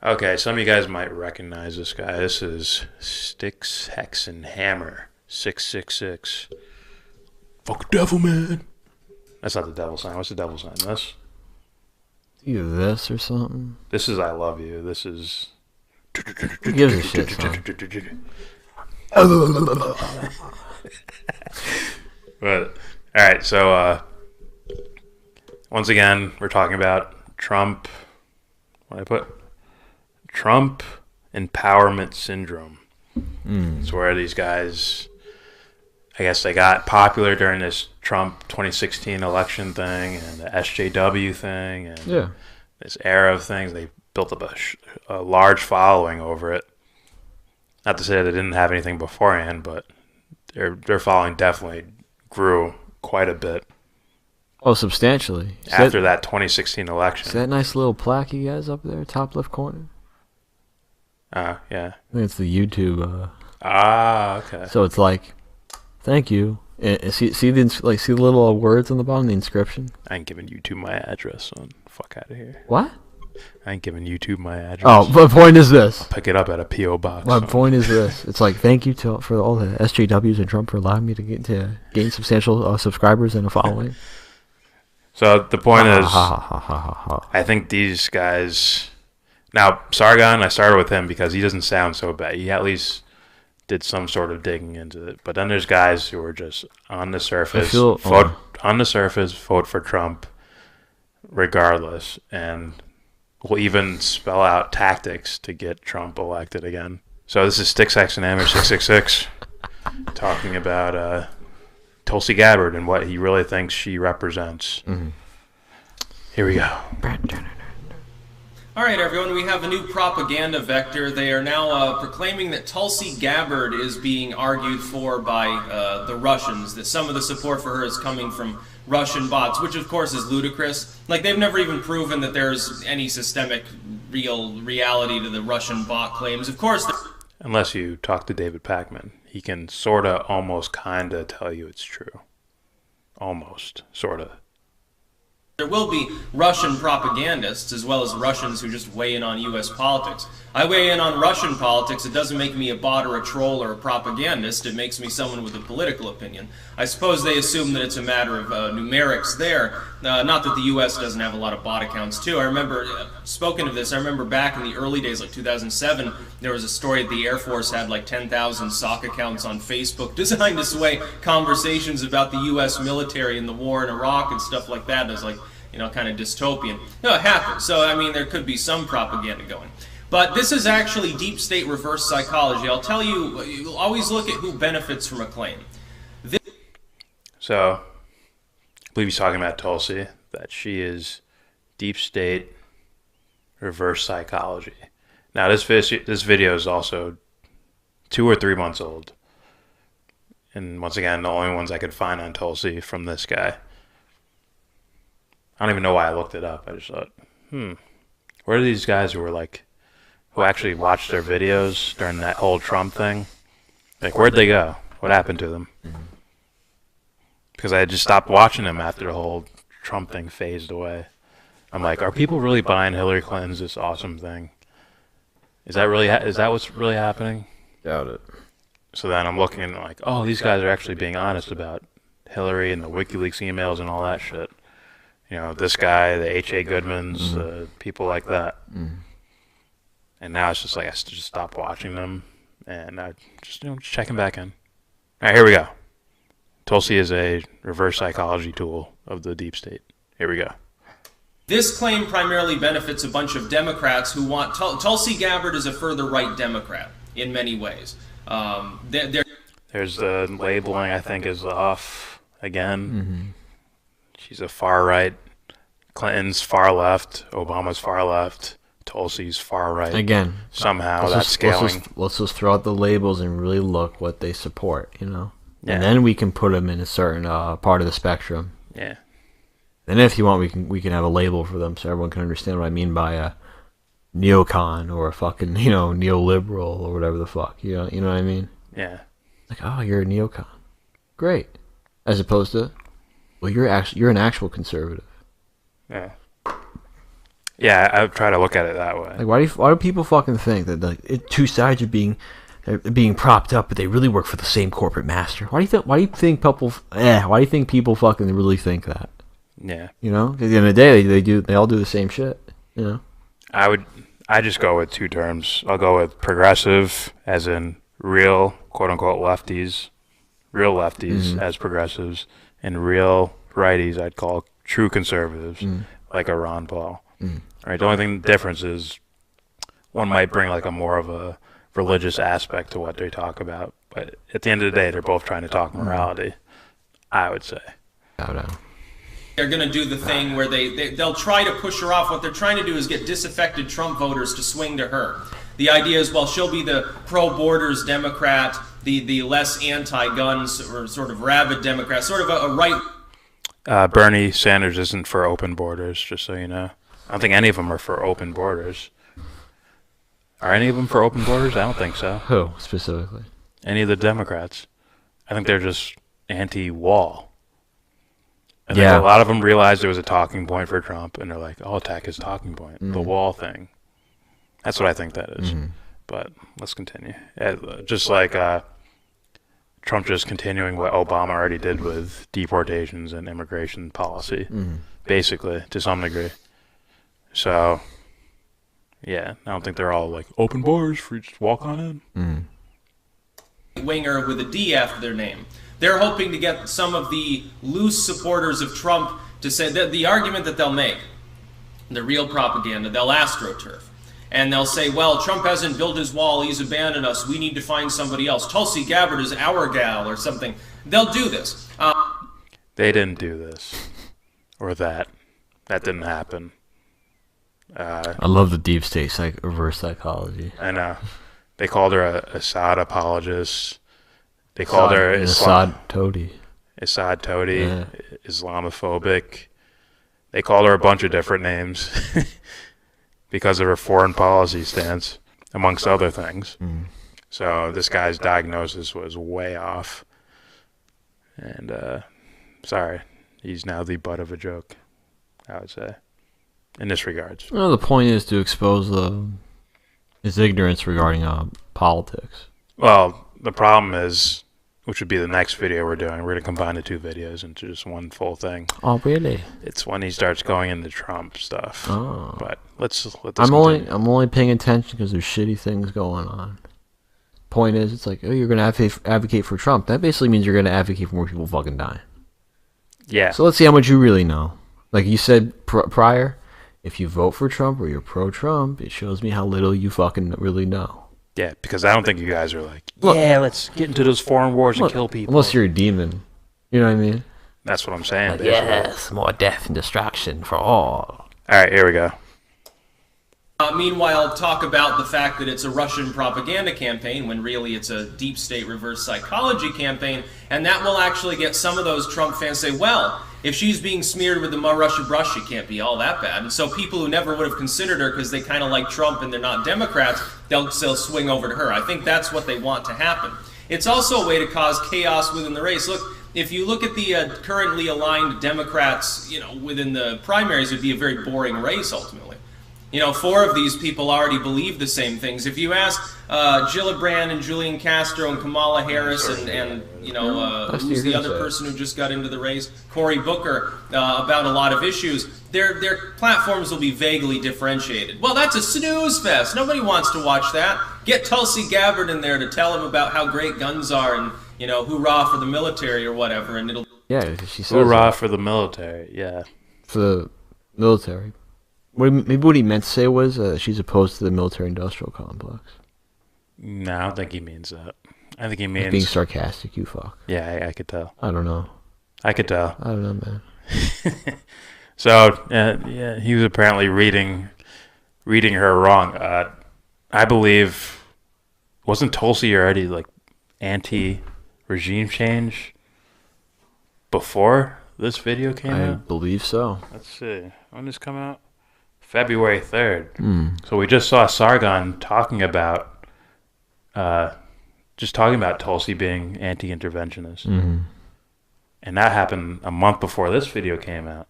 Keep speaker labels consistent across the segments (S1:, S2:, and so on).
S1: Okay, some of you guys might recognize this guy. This is Styxhexenhammer666. Fuck devil, man. That's not the devil sign. What's the devil sign? This?
S2: Either this or something.
S1: This is I love you. This is...
S2: Who gives a shit, son?
S1: But, alright, so, once again, we're talking about Trump... What did I put? Trump empowerment syndrome. It's where these guys, I guess they got popular during this Trump 2016 election thing and the SJW thing and this era of things. They built up a large following over it. Not to say they didn't have anything beforehand, but their following definitely grew quite a bit.
S2: Oh, substantially.
S1: After that 2016 election.
S2: Is that nice little plaque you guys up there, top left corner?
S1: Yeah.
S2: I think it's the YouTube.
S1: Okay.
S2: So it's like, thank you. And see the little words on the bottom, the inscription.
S1: I ain't giving YouTube my address, son. Fuck out of here.
S2: What?
S1: I ain't giving YouTube my address.
S2: Oh, the point is this.
S1: I'll pick it up at a P.O. box.
S2: My point is this. It's like, thank you for all the SJWs and Trump for allowing me to gain substantial subscribers and a following.
S1: So the point is, I think these guys... Now, Sargon, I started with him because he doesn't sound so bad. He at least did some sort of digging into it. But then there's guys who are just on the surface, vote for Trump regardless, and will even spell out tactics to get Trump elected again. So this is Styxhexenhammer666 talking about Tulsi Gabbard and what he really thinks she represents. Here we go.
S3: All right, everyone, we have a new propaganda vector. They are now proclaiming that Tulsi Gabbard is being argued for by the Russians, that some of the support for her is coming from Russian bots, which of course is ludicrous. Like, they've never even proven that there's any systemic reality to the Russian bot claims. Of course...
S1: Unless you talk to David Pakman. He can sorta, almost, kinda tell you it's true. Almost, sorta.
S3: There will be Russian propagandists, as well as Russians who just weigh in on U.S. politics. I weigh in on Russian politics. It doesn't make me a bot or a troll or a propagandist. It makes me someone with a political opinion. I suppose they assume that it's a matter of numerics there. Not that the U.S. doesn't have a lot of bot accounts, too. I remember, spoken of this, I remember back in the early days, like 2007, there was a story that the Air Force had like 10,000 sock accounts on Facebook designed to sway conversations about the U.S. military and the war in Iraq and stuff like that. And it was like, you know, kind of dystopian. No, it happened. So, I mean, there could be some propaganda going. But this is actually deep state reverse psychology. I'll tell you, you'll always look at who benefits from a claim.
S1: So, I believe he's talking about Tulsi, that she is deep state reverse psychology. Now, this video is also 2 or 3 months old. And once again, the only ones I could find on Tulsi from this guy. I don't even know why I looked it up. I just thought, where are these guys who were like, who actually watched their videos during that whole Trump thing? Like, where'd they go? What happened to them? Because I had just stopped watching them after the whole Trump thing phased away. I'm like, are people really buying Hillary Clinton's this awesome thing? Is that really? Is that what's really happening?
S2: Doubt it.
S1: So then I'm looking and like, oh, these guys are actually being honest about Hillary and the WikiLeaks emails and all that shit. You know, this guy, the H.A. Goodmans, people like that. And now it's just like I just stopped watching them, and I just just checking back in. All right, here we go. Tulsi is a reverse psychology tool of the deep state. Here we go.
S3: This claim primarily benefits a bunch of Democrats who want... Tulsi Gabbard is a further right Democrat in many ways.
S1: There's the labeling, I think, is off again. She's a far right. Clinton's far left. Obama's far left. Tulsi's far right.
S2: Again,
S1: somehow that's scaling.
S2: Let's just throw out the labels and really look what they support, you know?
S1: Yeah.
S2: And then we can put them in a certain part of the spectrum.
S1: Yeah.
S2: And if you want, we can have a label for them so everyone can understand what I mean by a neocon or a fucking, neoliberal or whatever the fuck. You know what I mean?
S1: Yeah.
S2: Like, oh, you're a neocon. Great. As opposed to, well, you're an actual conservative.
S1: Yeah. Yeah, I try to look at it that way.
S2: Like, why do people fucking think that like two sides are being propped up, but they really work for the same corporate master? Why do you think people fucking really think that?
S1: Yeah.
S2: You know, 'cause at the end of the day, they all do the same shit. You know.
S1: I just go with two terms. I'll go with progressive, as in real quote unquote lefties, real lefties as progressives, and real righties I'd call true conservatives, like a Ron Paul. Right. The only difference is one might bring like a more of a religious aspect to what they talk about, but at the end of the day, they're both trying to talk morality. I would say.
S2: I don't know.
S3: They're going to do the thing where they'll try to push her off. What they're trying to do is get disaffected Trump voters to swing to her. The idea is, well, she'll be the pro-borders Democrat, the less anti-guns or sort of rabid Democrat, sort of a right.
S1: Bernie Sanders isn't for open borders, just so you know. I don't think any of them are for open borders. Are any of them for open borders? I don't think so.
S2: Who specifically?
S1: Any of the Democrats. I think they're just anti-wall. I think
S2: Yeah.
S1: a lot of them realized it was a talking point for Trump, and they're like, I'll attack his talking point, the wall thing. That's what I think that is. But let's continue. Just like Trump just continuing what Obama already did with deportations and immigration policy, basically, to some degree. So, yeah, I don't think they're all like, open borders, free, just walk on in.
S3: Winger with a D after their name. They're hoping to get some of the loose supporters of Trump to say that the argument that they'll make, the real propaganda, they'll astroturf. And they'll say, well, Trump hasn't built his wall, he's abandoned us, we need to find somebody else. Tulsi Gabbard is our gal or something. They'll do this.
S1: They didn't do this. Or that. That didn't happen.
S2: I love the deep state reverse psychology.
S1: I know. They called her a Assad apologist. They called her
S2: Assad toady.
S1: Assad toady,
S2: Yeah.
S1: Islamophobic. They called her a bunch of different names because of her foreign policy stance, amongst other things. So this guy's diagnosis was way off. And sorry, he's now the butt of a joke, I would say, in this regards.
S2: Well, the point is to expose his ignorance regarding politics.
S1: Well, the problem is, which would be the next video we're doing, we're going to combine the two videos into just one full thing.
S2: Oh, really?
S1: It's when he starts going into Trump stuff.
S2: Oh.
S1: But let's let this
S2: I'm
S1: continue.
S2: only paying attention because there's shitty things going on. Point is, it's like, oh, you're going to advocate for Trump. That basically means you're going to advocate for more people fucking dying.
S1: Yeah.
S2: So let's see how much you really know. Like you said prior, if you vote for Trump or you're pro-Trump, it shows me how little you fucking really know.
S1: Yeah, because I don't think you guys are like, yeah, let's get into those foreign wars and kill people.
S2: Unless you're a demon. You know what I mean?
S1: That's what I'm saying.
S2: Like,
S1: basically.
S2: yes, more death and destruction for all.
S1: All right, here we go.
S3: Meanwhile, talk about the fact that it's a Russian propaganda campaign when really it's a deep state reverse psychology campaign, and that will actually get some of those Trump fans say, well, if she's being smeared with the Russian brush, she can't be all that bad. And so people who never would have considered her because they kind of like Trump and they're not Democrats, they'll swing over to her. I think that's what they want to happen. It's also a way to cause chaos within the race. Look, if you look at the currently aligned Democrats, within the primaries, it would be a very boring race ultimately. 4 of these people already believe the same things. If you ask Gillibrand and Julian Castro and Kamala Harris and who's the other person who just got into the race, Cory Booker, about a lot of issues, their platforms will be vaguely differentiated. Well, that's a snooze fest. Nobody wants to watch that. Get Tulsi Gabbard in there to tell them about how great guns are and, hoorah for the military or whatever, and it'll...
S2: Yeah, she says
S1: Hoorah for the military, yeah.
S2: For the military. Maybe what he meant to say was she's opposed to the military-industrial complex.
S1: No, I don't think he means that. I think he means...
S2: Being sarcastic, you fuck.
S1: Yeah, I could tell.
S2: I don't know.
S1: I could tell.
S2: I don't know, man.
S1: So, yeah, he was apparently reading her wrong. I believe... Wasn't Tulsi already, like, anti-regime change before this video came out?
S2: I believe so.
S1: Let's see. When did this come out? February 3rd. So we just saw Sargon talking about Tulsi being anti-interventionist. And that happened a month before this video came out.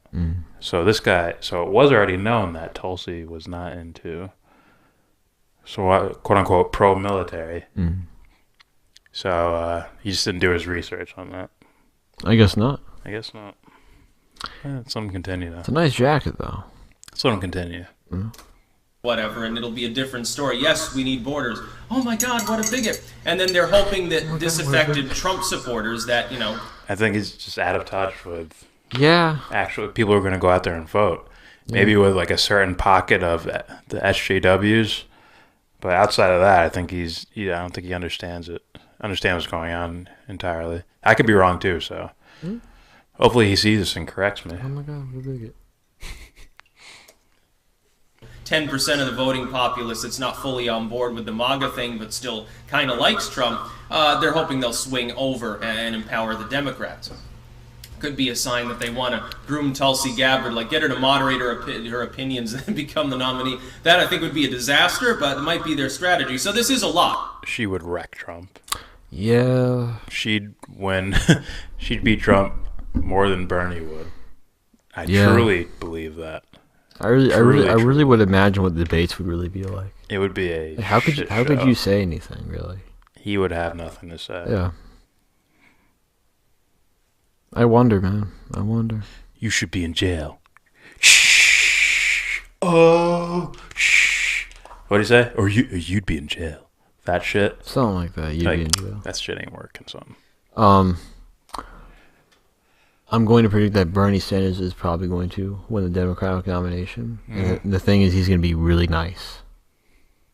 S1: So this guy, so it was already known that Tulsi was not into, so quote unquote pro-military. So he just didn't do his research on that.
S2: I guess not.
S1: I guess not. Let's let him continue though.
S2: It's a nice jacket though.
S1: Let's let him continue.
S3: Whatever, and it'll be a different story. Yes, we need borders. Oh my God, what a bigot! And then they're hoping that disaffected Trump supporters that, you know...
S1: I think he's just out of touch with actual people who are going to go out there and vote. Maybe with like a certain pocket of the SJWs, but outside of that, I think I don't think he understands what's going on entirely. I could be wrong too, so hopefully he sees this and corrects me.
S2: Oh my God, what a bigot.
S3: 10% of the voting populace that's not fully on board with the MAGA thing but still kind of likes Trump, they're hoping they'll swing over and empower the Democrats. Could be a sign that they want to groom Tulsi Gabbard, like get her to moderate her opinions and then become the nominee. That I think would be a disaster, but it might be their strategy. So this is a lot.
S1: She would wreck Trump.
S2: Yeah.
S1: She'd win. She'd beat Trump more than Bernie would. I truly believe that.
S2: I really would imagine what the debates would really be like.
S1: It would be a
S2: how could you say anything really?
S1: He would have nothing to say.
S2: Yeah. I wonder, man. I wonder.
S1: You should be in jail. Shh. Oh. Shh. What'd he say? Or you'd be in jail. That shit.
S2: Something like that. You'd be in jail.
S1: That shit ain't working. Something.
S2: I'm going to predict that Bernie Sanders is probably going to win the Democratic nomination. And the thing is, he's going to be really nice.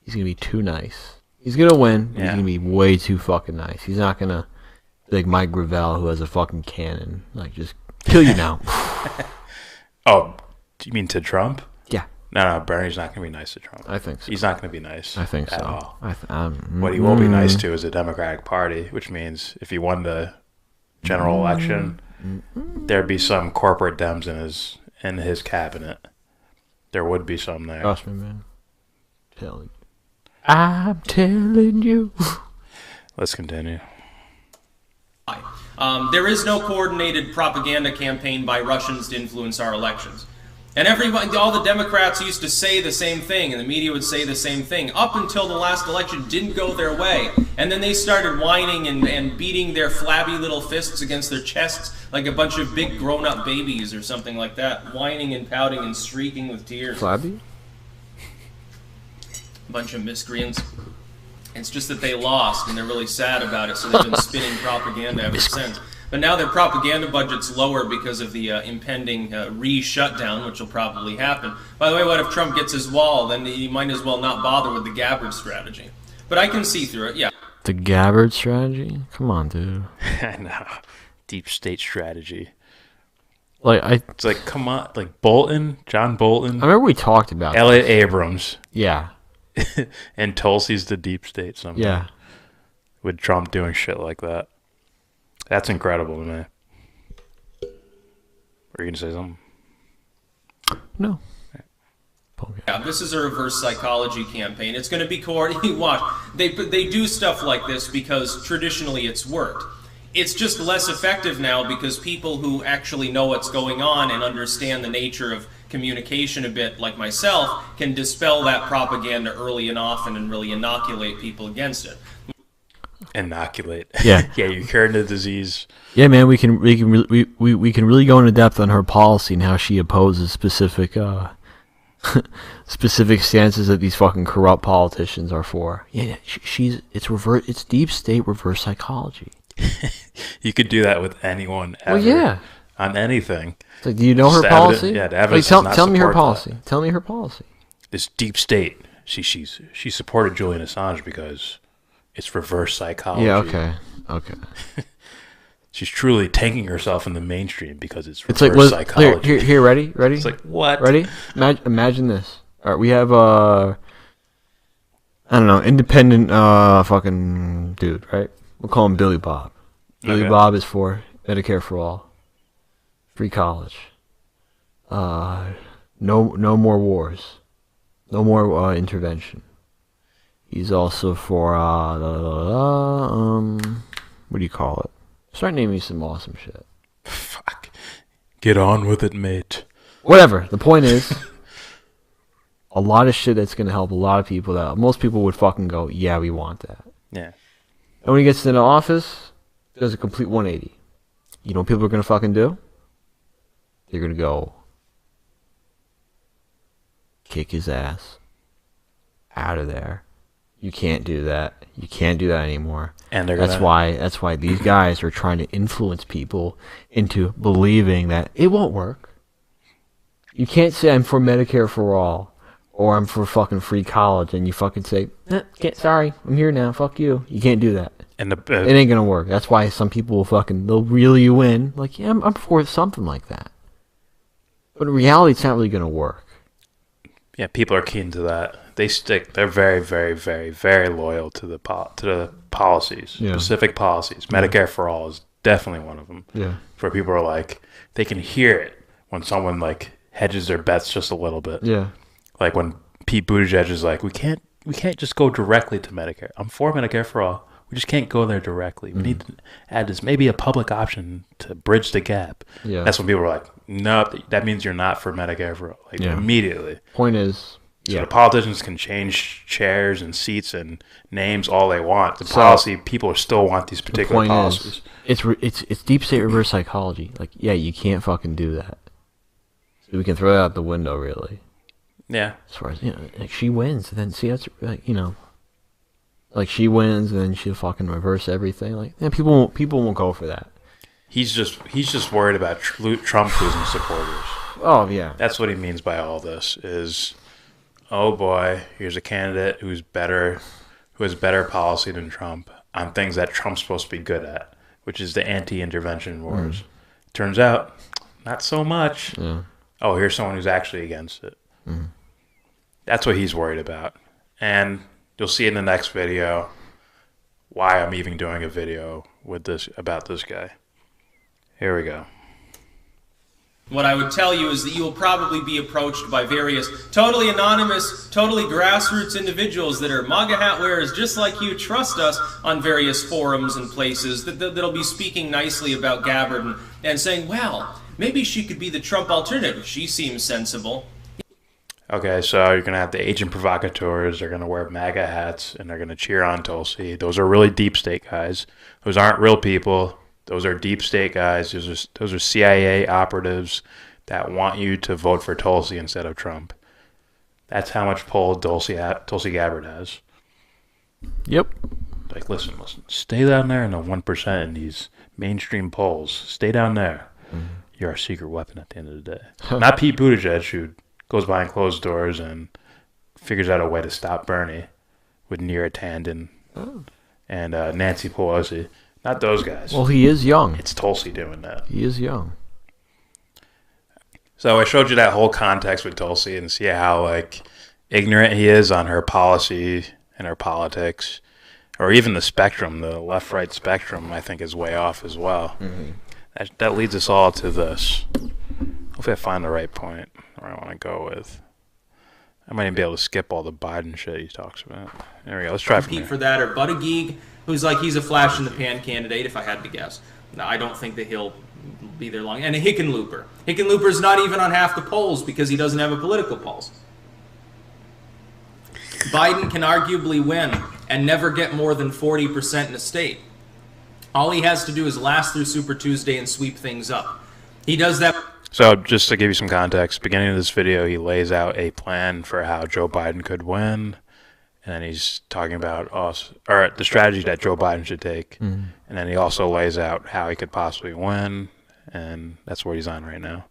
S2: He's going to be too nice. He's going to win, but he's going to be way too fucking nice. He's not going to be like Mike Gravel, who has a fucking cannon. Like, just kill you now.
S1: Oh, do you mean to Trump?
S2: Yeah.
S1: No, Bernie's not going to be nice to Trump.
S2: I think so.
S1: He's not going to be nice.
S2: I think
S1: at
S2: so.
S1: all.
S2: What
S1: he will be nice to is the Democratic Party, which means if he won the general election... there'd be some corporate Dems in his cabinet. There would be some there.
S2: Trust me, man. I'm telling you.
S1: Let's continue.
S3: There is no coordinated propaganda campaign by Russians to influence our elections. And all the Democrats used to say the same thing, and the media would say the same thing, up until the last election didn't go their way. And then they started whining and beating their flabby little fists against their chests like a bunch of big grown-up babies or something like that, whining and pouting and shrieking with tears.
S2: Flabby?
S3: A bunch of miscreants. It's just that they lost, and they're really sad about it, so they've been spinning propaganda ever since. But now their propaganda budget's lower because of the impending re-shutdown, which will probably happen. By the way, what if Trump gets his wall? Then he might as well not bother with the Gabbard strategy. But I can see through it, yeah.
S2: The Gabbard strategy? Come on, dude.
S1: I know. Deep state strategy.
S2: It's
S1: like, come on. Like Bolton, John Bolton.
S2: I remember we talked about
S1: Elliot Abrams.
S2: Yeah.
S1: And Tulsi's the deep state somehow.
S2: Yeah.
S1: With Trump doing shit like that. That's incredible to me. Were you going to say something?
S2: No.
S3: Yeah, this is a reverse psychology campaign. It's going to be coordinated. Watch. They do stuff like this because traditionally it's worked. It's just less effective now because people who actually know what's going on and understand the nature of communication a bit, like myself, can dispel that propaganda early and often and really inoculate people against it.
S1: Inoculate.
S2: Yeah.
S1: Yeah, you're curing the disease.
S2: Yeah, man, we can really go into depth on her policy and how she opposes specific specific stances that these fucking corrupt politicians are for. Yeah, it's deep state reverse psychology.
S1: You could do that with anyone ever.
S2: Well, yeah.
S1: On anything.
S2: It's like, do you know her policy?
S1: Yeah, the evidence does not
S2: tell me her
S1: support
S2: policy.
S1: that.
S2: Tell me her policy.
S1: This deep state. She supported Julian Assange because it's reverse psychology.
S2: Yeah, okay.
S1: She's truly tanking herself in the mainstream because it's reverse psychology.
S2: Here, ready?
S1: It's like, what?
S2: Ready? Imagine this. All right, we have I don't know, independent fucking dude, right? We'll call him Billy Bob. Billy Bob is for Medicare for all, free college, no more wars, no more intervention. He's also for what do you call it? Start naming some awesome shit.
S1: Fuck. Get on with it, mate.
S2: Whatever. The point is, a lot of shit that's going to help a lot of people that most people would fucking go, yeah, we want that.
S1: Yeah.
S2: And when he gets into office, does a complete 180. You know what people are going to fucking do? They're going to go kick his ass out of there. You can't do that. You can't do that anymore.
S1: And they're
S2: that's why these guys are trying to influence people into believing that it won't work. You can't say I'm for Medicare for all or I'm for fucking free college and you fucking say, sorry, I'm here now, fuck you. You can't do that.
S1: And
S2: it ain't gonna work. That's why some people will they'll reel you in. Like, yeah, I'm for something like that. But in reality, it's not really gonna work.
S1: Yeah, people are keen to that. They're very, very, very, very loyal to the policies, specific policies. Medicare for all is definitely one of them.
S2: Yeah.
S1: Where people are like, they can hear it when someone like hedges their bets just a little bit.
S2: Yeah.
S1: Like when Pete Buttigieg is like, we can't just go directly to Medicare. I'm for Medicare for all. We just can't go there directly. We need to add this, maybe a public option to bridge the gap.
S2: Yeah.
S1: That's when people are like, no, that means you're not for Medicare for all. Like immediately.
S2: Point is,
S1: so the politicians can change chairs and seats and names all they want. The policy, people still want these particular policies.
S2: It's deep state reverse psychology. Like, yeah, you can't fucking do that. So we can throw that out the window, really.
S1: Yeah.
S2: As far as, like she wins, and then see that's like, like she wins, and then she'll fucking reverse everything. Like, yeah, people won't go for that.
S1: He's just worried about Trump losing supporters.
S2: Oh yeah.
S1: That's what he means by all this is, oh boy, here's a candidate who has better policy than Trump on things that Trump's supposed to be good at, which is the anti-intervention wars. Turns out, not so much.
S2: Yeah.
S1: Oh, here's someone who's actually against it. That's what he's worried about. And you'll see in the next video why I'm even doing a video about this guy. Here we go.
S3: What I would tell you is that you will probably be approached by various totally anonymous, totally grassroots individuals that are MAGA hat wearers just like you, trust us, on various forums and places that'll be speaking nicely about Gabbard and saying, well, maybe she could be the Trump alternative. She seems sensible.
S1: Okay, so you're going to have the agent provocateurs. They're going to wear MAGA hats, and they're going to cheer on Tulsi. Those are really deep state guys. Those aren't real people. Those are deep state guys. Those are CIA operatives that want you to vote for Tulsi instead of Trump. That's how much pull Tulsi Gabbard has.
S2: Yep.
S1: Like, listen. Stay down there in the 1% in these mainstream polls. Stay down there. You're our secret weapon at the end of the day. Not Pete Buttigieg, who goes behind closed doors and figures out a way to stop Bernie with Neera Tanden and Nancy Pelosi. Not those guys.
S2: Well, he is young.
S1: It's Tulsi doing that.
S2: He is young.
S1: So I showed you that whole context with Tulsi and see how like ignorant he is on her policy and her politics, or even the spectrum, the left-right spectrum. I think is way off as well. That leads us all to this. Hopefully I find the right point where I want to go with. I might even be able to skip all the Biden shit he talks about. There we go. Let's try from there.
S3: For that, or Buttigieg, who's like, he's a flash-in-the-pan candidate, if I had to guess. No, I don't think that he'll be there long. And a Hickenlooper. Hickenlooper's not even on half the polls because he doesn't have a political pulse. Biden can arguably win and never get more than 40% in a state. All he has to do is last through Super Tuesday and sweep things up. He does that.
S1: So just to give you some context, beginning of this video, he lays out a plan for how Joe Biden could win. And then he's talking about the strategy that Joe Biden should take. And then he also lays out how he could possibly win. And that's what he's on right now.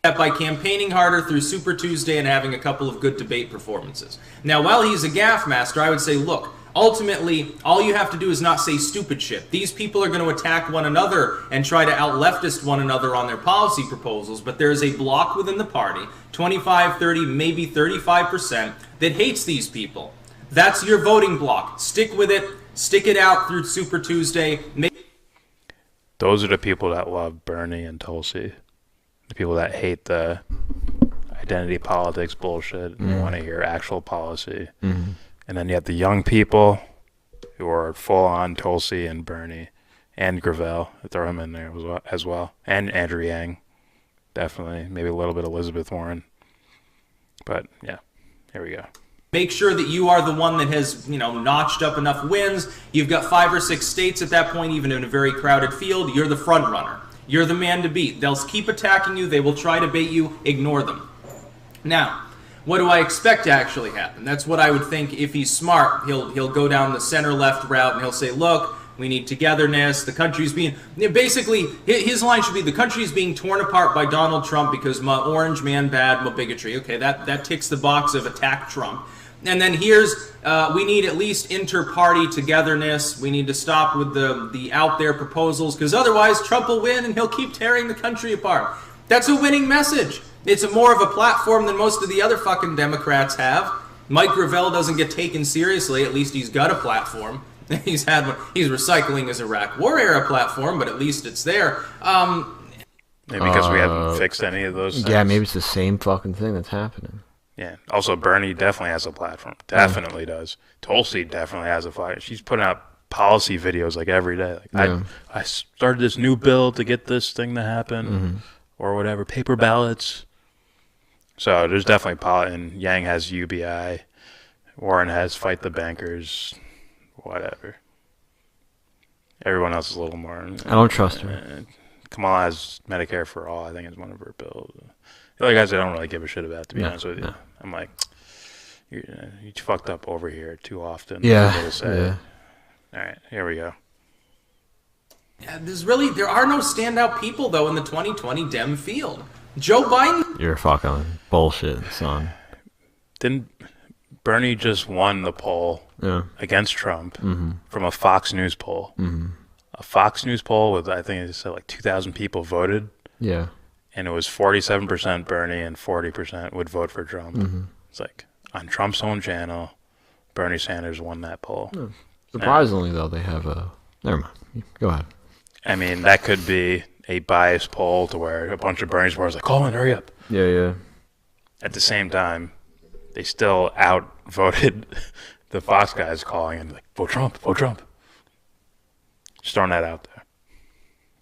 S3: By campaigning harder through Super Tuesday and having a couple of good debate performances. Now, while he's a gaffe master, I would say, look, ultimately, all you have to do is not say stupid shit. These people are going to attack one another and try to out-leftist one another on their policy proposals, but there is a block within the party, 25, 30, maybe 35%, that hates these people. That's your voting block. Stick with it. Stick it out through Super Tuesday.
S1: Those are the people that love Bernie and Tulsi. The people that hate the identity politics bullshit and want to hear actual policy. And then you have the young people who are full-on Tulsi and Bernie and Gravel. Throw him in there as well. And Andrew Yang. definitely. Maybe a little bit Elizabeth Warren. But, yeah, here we go.
S3: Make sure that you are the one that has, notched up enough wins. You've got 5 or 6 states at that point, even in a very crowded field. You're the front runner. You're the man to beat. They'll keep attacking you. They will try to bait you. Ignore them. Now, what do I expect to actually happen? That's what I would think if he's smart. He'll go down the center-left route and he'll say, look, we need togetherness. The country's being... Basically, his line should be, the country is being torn apart by Donald Trump because my orange man bad, my bigotry. Okay, that ticks the box of attack Trump. And then here's, we need at least inter-party togetherness. We need to stop with the out-there proposals, because otherwise Trump will win and he'll keep tearing the country apart. That's a winning message. It's more of a platform than most of the other fucking Democrats have. Mike Gravel doesn't get taken seriously. At least he's got a platform. He's recycling his Iraq War era platform, but at least it's there.
S1: Maybe because we haven't fixed any of those things.
S2: Yeah, maybe it's the same fucking thing that's happening.
S1: Yeah. Also, Bernie definitely has a platform. Definitely does. Tulsi definitely has a platform. She's putting out policy videos like every day. Like, I started this new bill to get this thing to happen, or whatever. Paper ballots. So there's definitely and Yang has UBI. Warren has Fight the Bankers. Whatever. Everyone else is a little more.
S2: I don't trust her.
S1: Kamala has Medicare for All. I think is one of her bills. The other guys I don't really give a shit about, to be honest with you. I'm like, you fucked up over here too often.
S2: Yeah.
S1: All right, here we go.
S3: Yeah, there are no standout people, though, in the 2020 Dem field. Joe Biden...
S2: You're fucking bullshit, son.
S1: Didn't Bernie just won the poll against Trump from a Fox News poll? A Fox News poll with, I think it said like 2,000 people voted.
S2: Yeah.
S1: And it was 47% Bernie and 40% would vote for Trump. It's like, on Trump's own channel, Bernie Sanders won that poll.
S2: Surprisingly, though, they have a... Never mind. Go ahead.
S1: I mean, that could be a biased poll to where a bunch of Bernie supporters are like, Colin, hurry up.
S2: Yeah.
S1: At the same time, they still outvoted the Fox guys calling and like, vote Trump, vote Trump. Just throwing that out there.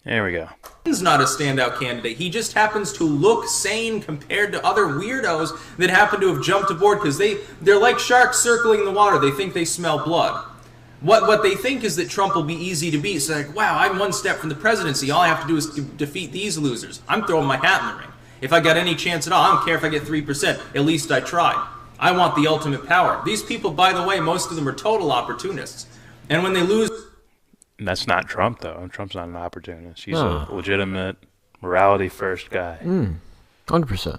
S1: There we go.
S3: He's not a standout candidate. He just happens to look sane compared to other weirdos that happen to have jumped aboard because they're like sharks circling the water. They think they smell blood. What they think is that Trump will be easy to beat. It's like, wow, I'm one step from the presidency. All I have to do is defeat these losers. I'm throwing my hat in the ring. If I got any chance at all, I don't care if I get 3%. At least I tried. I want the ultimate power. These people, by the way, most of them are total opportunists. And when they lose...
S1: And that's not Trump, though. Trump's not an opportunist. He's a legitimate, morality-first guy.
S2: 100%.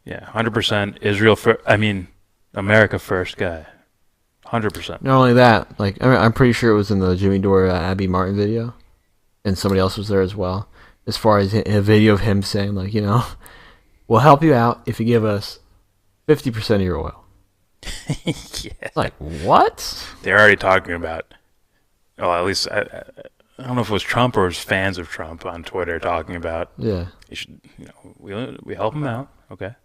S1: Yeah, 100% Israel first. I mean, America first guy. 100%.
S2: Not only that, like I'm pretty sure it was in the Jimmy Dore Abby Martin video, and somebody else was there as well. As far as a video of him saying, like, we'll help you out if you give us 50% of your oil.
S1: Yeah.
S2: Like, what?
S1: They're already talking about. Well, at least I don't know if it was Trump or it was fans of Trump on Twitter talking about.
S2: Yeah.
S1: You should, we help him out. Okay.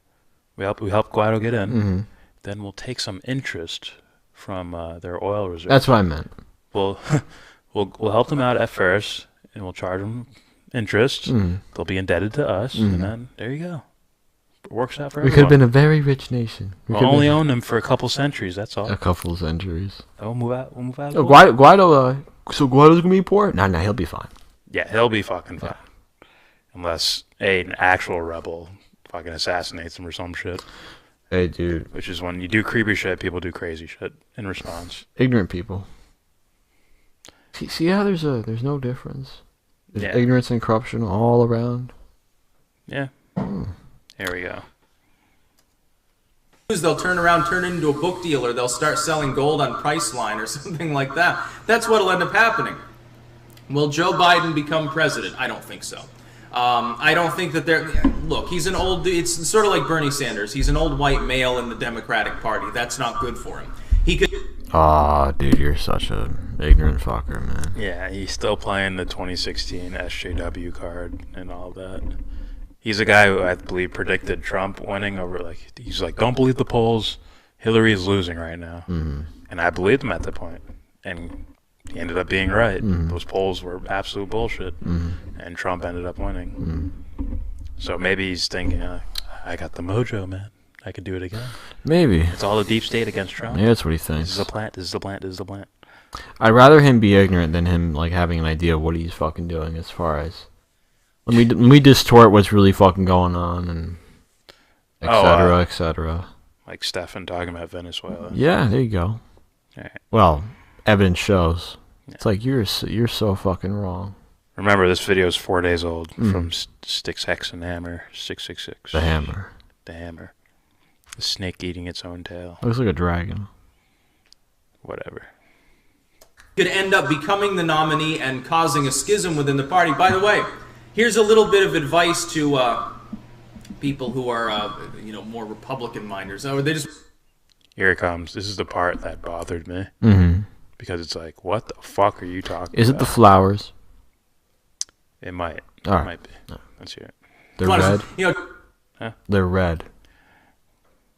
S1: We help Guaido get in. Then we'll take some interest from their oil reserves.
S2: That's what I meant.
S1: We'll help them out at first, and we'll charge them interest. They'll be indebted to us, and then there you go. It works out for everyone.
S2: We could have been a very rich nation.
S1: We'll only own them for a couple centuries. That's all.
S2: A couple centuries.
S1: We'll move out. We'll move out.
S2: Guaido. So Guaido's gonna be poor? Nah, he'll be fine.
S1: Yeah, he'll be fucking fine, unless an actual rebel fucking assassinates him or some shit.
S2: Hey, dude.
S1: Which is when you do creepy shit, people do crazy shit in response.
S2: Ignorant people. See how there's no difference. There's ignorance and corruption all around.
S1: Yeah. Here we go.
S3: They'll turn around, turn it into a book deal, or they'll start selling gold on Priceline or something like that. That's what'll end up happening. Will Joe Biden become president? I don't think so. I don't think that they're... Look, he's an old... It's sort of like Bernie Sanders. He's an old white male in the Democratic Party. That's not good for him. He could...
S2: Aw, dude, you're such an ignorant fucker, man.
S1: Yeah, he's still playing the 2016 SJW card and all that. He's a guy who I believe predicted Trump winning over, like, he's like, don't believe the polls. Hillary is losing right now. And I believed him at that point. And he ended up being right. Those polls were absolute bullshit. And Trump ended up winning. So maybe he's thinking, I got the mojo, man. I can do it again.
S2: Maybe.
S1: It's all the deep state against Trump.
S2: Yeah, that's what he thinks.
S1: This is a plant. This is a plant. This is a plant.
S2: I'd rather him be ignorant than him like having an idea of what he's fucking doing. As far as when we distort what's really fucking going on and etc. etc.
S1: Like Stefan talking about Venezuela.
S2: Yeah, there you go.
S1: All right.
S2: Well, evidence shows.
S1: Yeah.
S2: It's like you're so fucking wrong.
S1: Remember, this video is 4 days old from Styxhexenhammer666.
S2: The hammer.
S1: The hammer. The snake eating its own tail.
S2: Looks like a dragon.
S1: Whatever.
S3: Could end up becoming the nominee and causing a schism within the party. By the way, here's a little bit of advice to people who are, more Republican-minders. Or they just...
S1: Here it comes. This is the part that bothered me.
S2: Mm-hmm.
S1: Because it's like, what the fuck are you talking about?
S2: Is it the flowers?
S1: It might.
S2: All right.
S1: It might be.
S2: No.
S1: Let's hear it.
S2: They're red?
S1: Huh?
S2: They're red.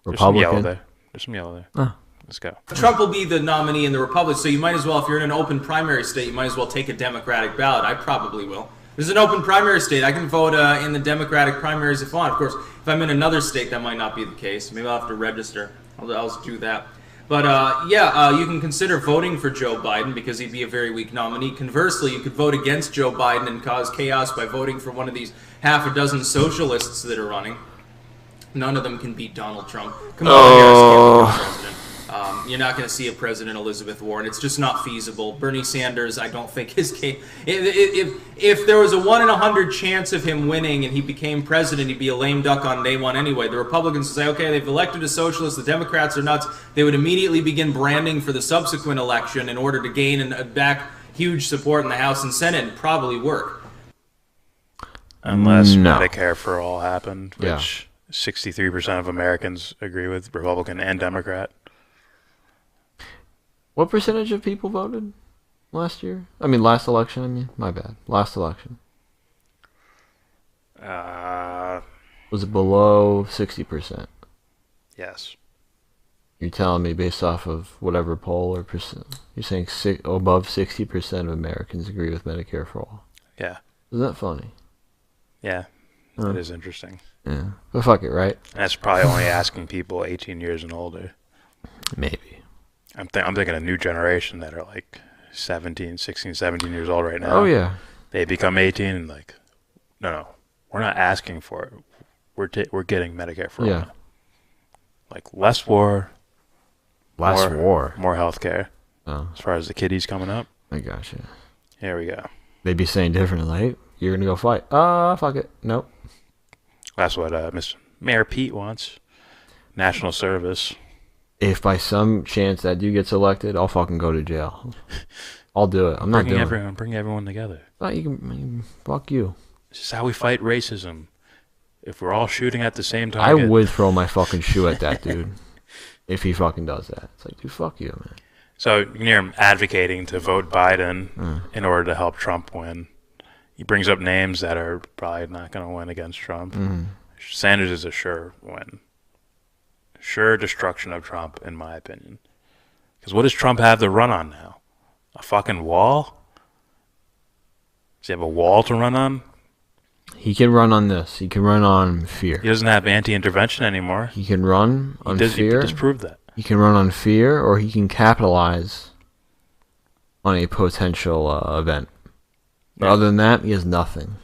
S1: There's some yellow
S2: Republican?
S1: there. There's some yellow there.
S2: Oh.
S1: Let's go.
S3: Trump will be the nominee in the Republicans, so you might as well, if you're in an open primary state, you might as well take a Democratic ballot. I probably will. There's an open primary state. I can vote in the Democratic primaries if I want. Of course, if I'm in another state, that might not be the case. Maybe I'll have to register. I'll do that. But, you can consider voting for Joe Biden because he'd be a very weak nominee. Conversely, you could vote against Joe Biden and cause chaos by voting for one of these half a dozen socialists that are running. None of them can beat Donald Trump. Kamala Harris can't be president. You're not going to see a President Elizabeth Warren. It's just not feasible. Bernie Sanders, I don't think his case... If there was a 1 in 100 chance of him winning and he became president, he'd be a lame duck on day one anyway. The Republicans would say, okay, they've elected a socialist, the Democrats are nuts. They would immediately begin branding for the subsequent election in order to gain and back huge support in the House and Senate and probably work.
S1: Unless
S2: No.
S1: Medicare for All happened,
S2: Yeah.
S1: which 63% of Americans agree with, Republican and Democrat.
S2: What percentage of people voted last year? I mean, last election, my bad. Last election. Was it below 60%?
S1: Yes.
S2: You're telling me based off of whatever poll or percent, you're saying above 60% of Americans agree with Medicare for all.
S1: Yeah.
S2: Isn't that funny?
S1: Yeah.
S2: Huh.
S1: It is interesting.
S2: Yeah. But fuck it, right?
S1: And that's probably only asking people 18 years and older.
S2: Maybe.
S1: I'm thinking a new generation that are like 16, 17 years old right now.
S2: Oh, yeah.
S1: They become 18 and like, no, we're not asking for it. We're getting Medicare for all.
S2: Yeah.
S1: Like less war.
S2: Less war.
S1: More health care.
S2: Oh,
S1: As far as the kiddies coming up.
S2: I gotcha.
S1: Here we go.
S2: They'd be saying differently, like, hey, you're going to go fight. Fuck it. Nope.
S1: That's what Mayor Pete wants. National service.
S2: If by some chance that dude gets elected, I'll fucking go to jail. I'll do it. I'm not doing it.
S1: Bring everyone together.
S2: No, fuck you.
S1: This is how we fight racism. If we're all shooting at the same time.
S2: I would throw my fucking shoe at that dude if he fucking does that. It's like, dude, fuck you, man.
S1: So you can hear him advocating to vote Biden in order to help Trump win. He brings up names that are probably not going to win against Trump. Sanders is a sure win. Sure destruction of Trump, in my opinion. Because what does Trump have to run on now? A fucking wall? Does he have a wall to run on?
S2: He can run on this. He can run on fear.
S1: He doesn't have anti-intervention anymore.
S2: He can run on fear.
S1: He just proved that.
S2: He can run on fear, or he can capitalize on a potential event. But other than that, he has nothing.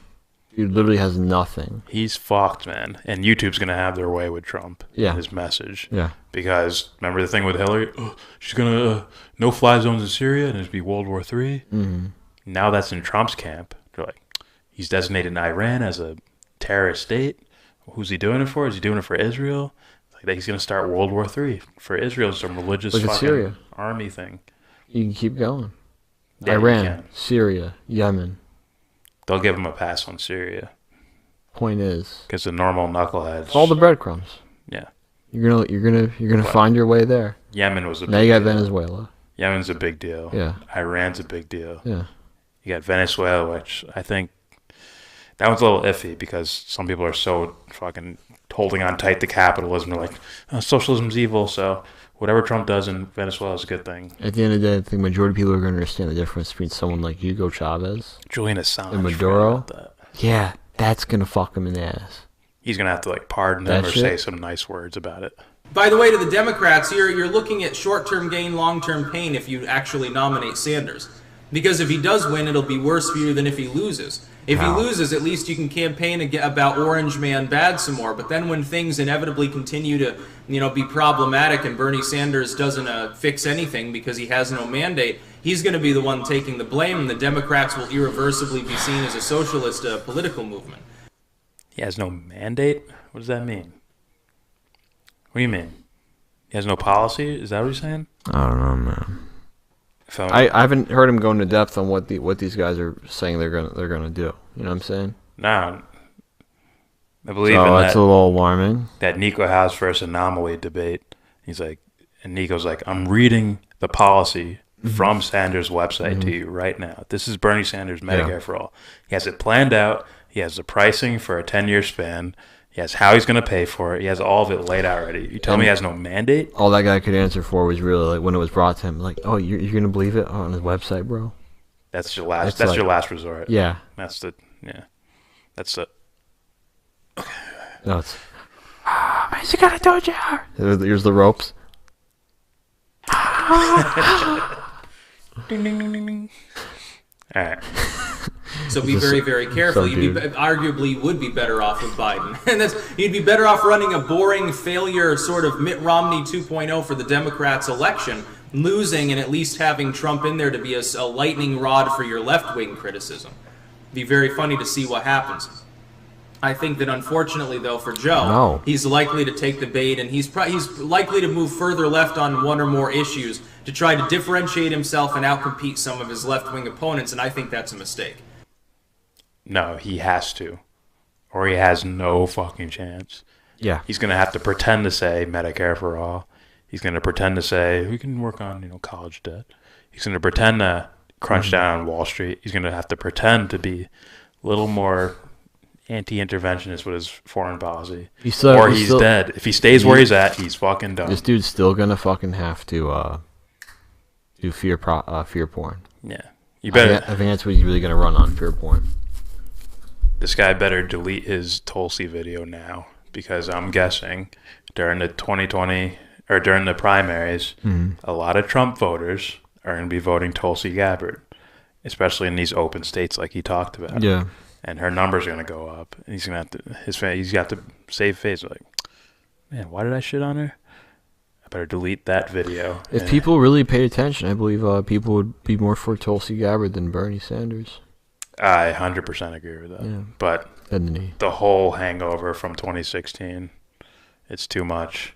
S2: He literally has nothing.
S1: He's fucked, man. And YouTube's going to have their way with Trump and his message.
S2: Yeah.
S1: Because remember the thing with Hillary? Oh, she's going to no-fly zones in Syria and it'll be World War III. Now that's in Trump's camp. They're like, he's designated Iran as a terrorist state. Who's he doing it for? Is he doing it for Israel? Like he's going to start World War III for Israel. Some religious fucking
S2: Syria.
S1: Army thing.
S2: You can keep going.
S1: Yeah,
S2: Iran, Syria, Yemen.
S1: They'll give him a pass on Syria.
S2: Point is,
S1: because the normal knuckleheads.
S2: It's all the breadcrumbs.
S1: Yeah.
S2: You're gonna find your way there.
S1: Yemen was a
S2: now
S1: big
S2: you got
S1: deal.
S2: Venezuela.
S1: Yemen's a big deal.
S2: Yeah.
S1: Iran's a big deal.
S2: Yeah.
S1: You got Venezuela, which I think that one's a little iffy because some people are so fucking holding on tight to capitalism. They're like, oh, socialism's evil, so whatever Trump does in Venezuela is a good thing.
S2: At the end of the day, I think the majority of people are going to understand the difference between someone like Hugo Chavez
S1: Julian Assange
S2: and Maduro.
S1: that.
S2: Yeah, that's gonna fuck him in the ass.
S1: He's gonna have to like pardon him or say some nice words about it.
S3: By the way, to the Democrats, you're looking at short-term gain, long-term pain if you actually nominate Sanders. Because if he does win, it'll be worse for you than if he loses. If he loses, at least you can campaign about Orange Man bad some more. But then when things inevitably continue to, be problematic and Bernie Sanders doesn't fix anything because he has no mandate, he's going to be the one taking the blame, and the Democrats will irreversibly be seen as a socialist political movement.
S1: He has no mandate? What does that mean? What do you mean? He has no policy? Is that what you're saying?
S2: I don't know, man. I haven't heard him go into depth on what these guys are saying they're gonna do. You know what I'm saying?
S1: No. I believe
S2: so
S1: in
S2: that's a little alarming.
S1: That Nico House versus Anomaly debate. He's like, and Nico's like, I'm reading the policy from Sanders' website to you right now. This is Bernie Sanders' Medicare for All. He has it planned out. He has the pricing for a 10-year span. He has how he's going to pay for it. He has all of it laid out already. You tell me he has no mandate?
S2: All that guy could answer for was really like when it was brought to him, like, oh, you're going to believe it on his website, bro?
S1: That's your last. That's like, your last resort.
S2: Yeah.
S1: That's the.
S2: No, it's. He's got a dojo. Here's the ropes.
S1: Ding ding ding ding ding. All right.
S3: So be very, very careful. You'd arguably would be better off with Biden. And you'd be better off running a boring failure sort of Mitt Romney 2.0 for the Democrats' election, losing and at least having Trump in there to be a lightning rod for your left-wing criticism. Be very funny to see what happens. I think that unfortunately, though, for Joe, he's likely to take the bait, and he's likely to move further left on one or more issues to try to differentiate himself and outcompete some of his left-wing opponents, and I think that's a mistake.
S1: No, he has to, or he has no fucking chance.
S2: Yeah.
S1: He's going to have to pretend to say Medicare for all. He's going to pretend to say we can work on, college debt. He's going to pretend to crunch down on Wall Street. He's going to have to pretend to be a little more anti-interventionist with his foreign policy. He's dead. If he stays where he's at, he's fucking done.
S2: This dude's still going to fucking have to do fear porn.
S1: Yeah. You better.
S2: I think that's what he's really going to run on, fear porn.
S1: This guy better delete his Tulsi video now, because I'm guessing during the 2020 or during the primaries, a lot of Trump voters are going to be voting Tulsi Gabbard, especially in these open states like he talked about.
S2: Yeah.
S1: And her numbers are going to go up. And he's going to have to he's got to save face. Like, man, why did I shit on her? I better delete that video.
S2: If people really paid attention, I believe people would be more for Tulsi Gabbard than Bernie Sanders.
S1: I 100% agree with that.
S2: Yeah.
S1: But the whole hangover from 2016, it's too much.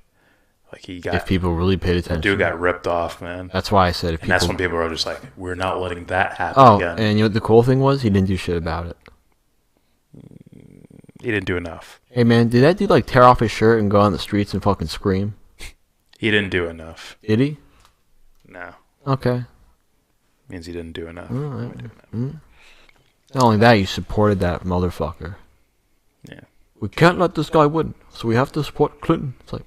S1: Like if
S2: people really paid attention,
S1: the dude got ripped off, man.
S2: That's why I said
S1: that's when people were just like, we're not letting that happen again.
S2: And what the cool thing was? He didn't do shit about it.
S1: He didn't do enough.
S2: Hey man, did that dude like tear off his shirt and go on the streets and fucking scream?
S1: He didn't do enough.
S2: Did he?
S1: No.
S2: Okay.
S1: Means he didn't do enough.
S2: All right. Not only that, you supported that motherfucker.
S1: Yeah.
S2: We can't let this guy win, so we have to support Clinton. It's like,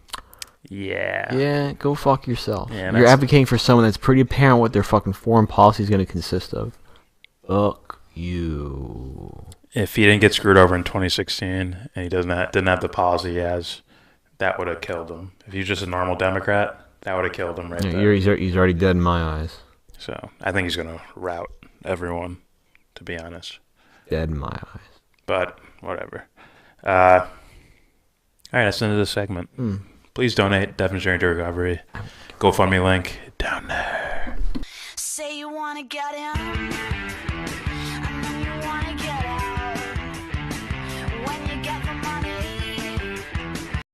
S1: yeah,
S2: go fuck yourself.
S1: Yeah,
S2: you're advocating for someone that's pretty apparent what their fucking foreign policy is going to consist of. Fuck you.
S1: If he didn't get screwed over in 2016 and he didn't have the policy he has, that would have killed him. If he was just a normal Democrat, that would have killed him there.
S2: He's already dead in my eyes.
S1: So I think he's going to rout everyone, to be honest.
S2: Dead in my eyes.
S1: But whatever. All right, that's the end of this segment. Please donate. Devon's Journey to Recovery. GoFundMe link down there.
S4: Say you want to get in.